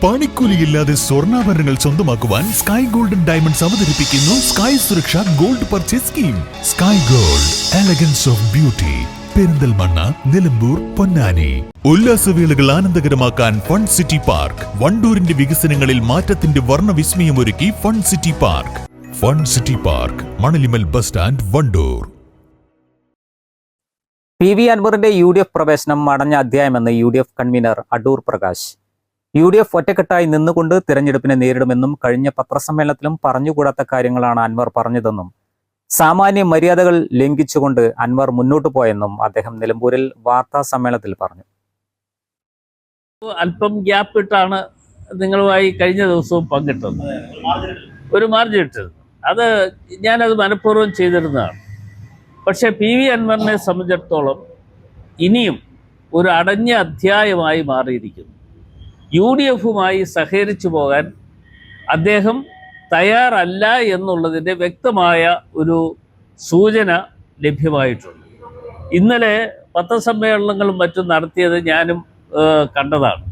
പണിക്കൂലിയില്ലാതെ സ്വർണ്ണാഭരണങ്ങൾ സ്വന്തമാക്കുവാൻ sky golden diamonds അവതരിപ്പിക്കുന്നു sky Suraksha gold purchase scheme. Sky gold, elegance of beauty. Perinthalmanna, Nilambur, Ponnani. ഉല്ലാസവേളകൾ ആനന്ദകരമാക്കാൻ ഫൺ സിറ്റി പാർക്ക്. വണ്ടൂരിന്റെ വികസനങ്ങളിൽ മാറ്റത്തിന്റെ വർണ്ണവിസ്മയമൊരുക്കി fun city park. Fun city park, Manalimal bus stand, Wandoor. PV അൻവറിന്റെ UDF പ്രവേശനം അടഞ്ഞ അധ്യായമെന്ന് UDF convenor Adoor Prakash. UDF ഒറ്റക്കെട്ടായി നിന്നുകൊണ്ട് തിരഞ്ഞെടുപ്പിനെ നേരിടുമെന്നും കഴിഞ്ഞ പത്രസമ്മേളനത്തിലും പറഞ്ഞുകൂടാത്ത കാര്യങ്ങളാണ് അൻവർ പറഞ്ഞതെന്നും സാമാന്യ മര്യാദകൾ ലംഘിച്ചുകൊണ്ട് അൻവർ മുന്നോട്ട് പോയെന്നും അദ്ദേഹം നിലമ്പൂരിൽ വാർത്താ സമ്മേളനത്തിൽ പറഞ്ഞു. അല്പം ഗ്യാപ്പ് ഇട്ടാണ് നിങ്ങളുമായി കഴിഞ്ഞ ദിവസവും പങ്കിട്ടത്, ഒരു മാർജിൻ ഇട്ടത്. ഞാനത് മനഃപൂർവ്വം ചെയ്തിരുന്നതാണ്. പക്ഷേ PV അൻവറിനെ സംബന്ധിച്ചിടത്തോളം ഇനിയും ഒരു അടഞ്ഞ അധ്യായമായി മാറിയിരിക്കുന്നു. UDFുമായി സഹകരിച്ചു പോകാൻ അദ്ദേഹം തയ്യാറല്ല എന്നുള്ളതിൻ്റെ വ്യക്തമായ ഒരു സൂചന ലഭ്യമായിട്ടുണ്ട്. ഇന്നലെ പത്രസമ്മേളനങ്ങളും മറ്റും നടത്തിയത് ഞാനും കണ്ടതാണ്.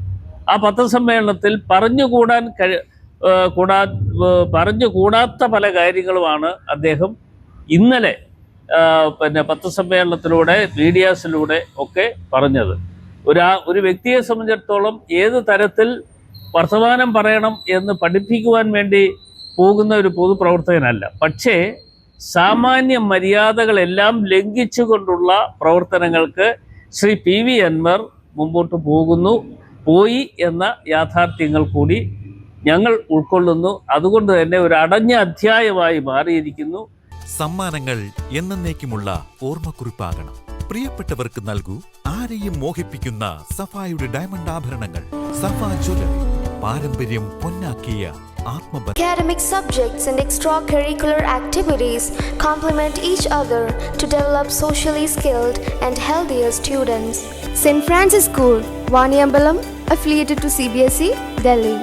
ആ പത്രസമ്മേളനത്തിൽ പറഞ്ഞുകൂടാത്ത പല കാര്യങ്ങളുമാണ് അദ്ദേഹം ഇന്നലെ പത്രസമ്മേളനത്തിലൂടെ മീഡിയാസിലൂടെ ഒക്കെ പറഞ്ഞത്. ഒരു വ്യക്തിയെ സംബന്ധിച്ചിടത്തോളം ഏത് തരത്തിൽ വർത്തമാനം പറയണം എന്ന് പഠിപ്പിക്കുവാൻ വേണ്ടി പോകുന്ന ഒരു പൊതുപ്രവർത്തകനല്ല. പക്ഷേ സാമാന്യ മര്യാദകളെല്ലാം ലംഘിച്ചുകൊണ്ടുള്ള പ്രവർത്തനങ്ങൾക്ക് ശ്രീ PV അൻവർ മുമ്പോട്ട് പോയി എന്ന യാഥാർത്ഥ്യങ്ങൾ കൂടി ഞങ്ങൾ ഉൾക്കൊള്ളുന്നു. അതുകൊണ്ട് തന്നെ ഒരു അടഞ്ഞ അധ്യായമായി മാറിയിരിക്കുന്നു. സമ്മാനങ്ങൾ എന്നേക്കുമുള്ള ഓർമ്മക്കുറിപ്പാകണം. പ്രിയപ്പെട്ടവർക്ക് നൽകൂ ആരെയും മോഹിപ്പിക്കുന്ന സഫായുടെ ഡയമണ്ട് ആഭരണങ്ങൾ. സഫ ജ്വല്ലറി, പാരമ്പര്യം പൊന്നാക്കിയ ആത്മബന്ധം. Academic subjects and extracurricular activities complement each other to develop socially skilled and healthier students. St. Francis School, Vaniambalam, affiliated to CBSE, Delhi.